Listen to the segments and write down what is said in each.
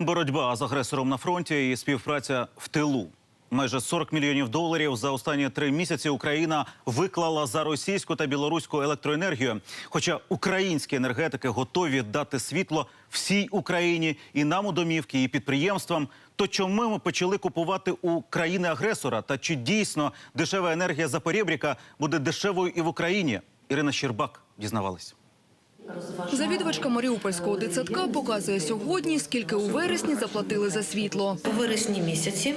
Боротьба з агресором на фронті і співпраця в тилу. Майже 40 мільйонів доларів за останні 3 місяці Україна виклала за російську та білоруську електроенергію. Хоча українські енергетики готові дати світло всій Україні, і нам у домівки, і підприємствам, то чому ми почали купувати у країни-агресора? Та чи дійсно дешева енергія Запорєбріка буде дешевою і в Україні? Ірина Щербак дізнавалась. Завідувачка Маріупольського дитсадка показує сьогодні, скільки у вересні заплатили за світло. У вересні місяці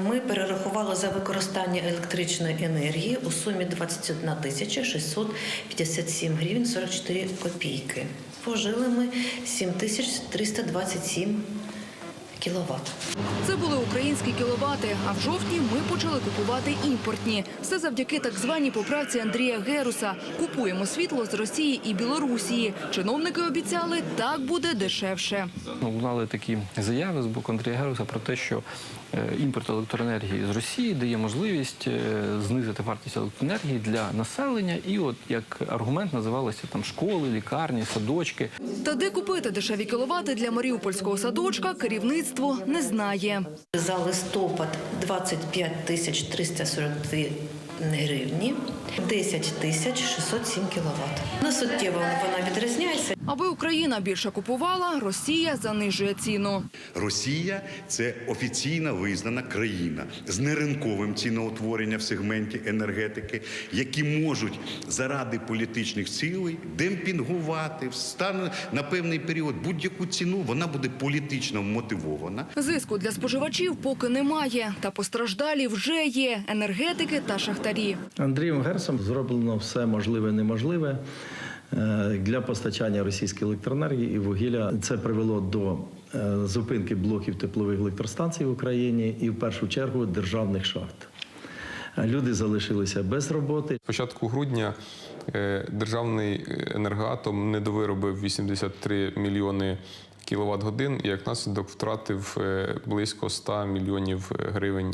ми перерахували за використання електричної енергії у сумі 21 тисяча 657 гривень 44 копійки. Спожили ми 7 тисяч 327 кіловат. Це були українські кіловати, а в жовтні ми почали купувати імпортні. Все завдяки так званій поправці Андрія Геруса. Купуємо світло з Росії і Білорусії. Чиновники обіцяли, так буде дешевше. Лунали такі заяви з боку Андрія Геруса про те, що імпорт електроенергії з Росії дає можливість знизити вартість електроенергії для населення. І от як аргумент називалися там школи, лікарні, садочки. Та де купити дешеві кіловати для маріупольського садочка, керівництво не знає. За листопад 25 тисяч 343 гривні, 10 тисяч 607 кіловат. Не суттєво вона відрізняється. Аби Україна більше купувала, Росія занижує ціну. Росія – це офіційно визнана країна з неринковим ціноутворенням в сегменті енергетики, які можуть заради політичних цілей демпінгувати на певний період будь-яку ціну. Вона буде політично мотивована. Зиску для споживачів поки немає. Та постраждалі вже є енергетики та шахтарі. Андрієм Герусом зроблено все можливе і неможливе для постачання російської електроенергії і вугілля. Це привело до зупинки блоків теплових електростанцій в Україні і, в першу чергу, державних шахт. Люди залишилися без роботи. З початку грудня державний енергоатом недовиробив 83 мільйони кіловат-годин і, як наслідок, втратив близько 100 мільйонів гривень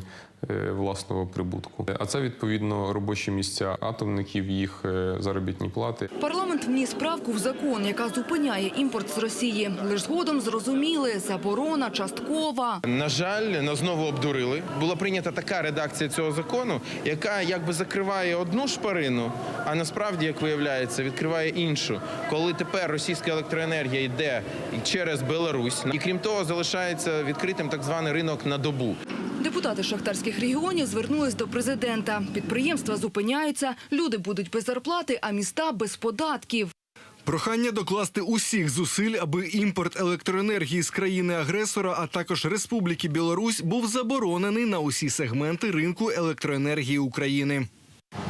власного прибутку. А це, відповідно, робочі місця атомників, їх заробітні плати. Парламент вніс правку в закон, яка зупиняє імпорт з Росії. Лиш згодом зрозуміли – заборона часткова. На жаль, нас знову обдурили. Була прийнята така редакція цього закону, яка якби закриває одну шпарину, а насправді, як виявляється, відкриває іншу. Коли тепер російська електроенергія йде через Білорусь, і крім того, залишається відкритим так званий ринок на добу. Депутати шахтарських регіонів звернулись до президента. Підприємства зупиняються, люди будуть без зарплати, а міста без податків. Прохання докласти усіх зусиль, аби імпорт електроенергії з країни-агресора, а також Республіки Білорусь, був заборонений на усі сегменти ринку електроенергії України.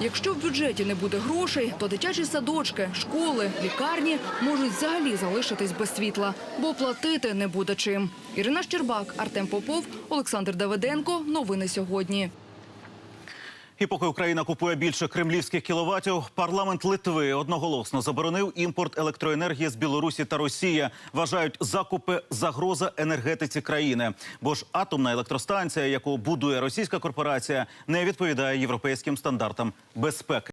Якщо в бюджеті не буде грошей, то дитячі садочки, школи, лікарні можуть взагалі залишитись без світла, бо платити не буде чим. Ірина Щербак, Артем Попов, Олександр Давиденко. Новини сьогодні. І поки Україна купує більше кремлівських кіловатів, парламент Литви одноголосно заборонив імпорт електроенергії з Білорусі та Росії. Вважають, закупи – загроза енергетиці країни. Бо ж атомна електростанція, яку будує російська корпорація, не відповідає європейським стандартам безпеки.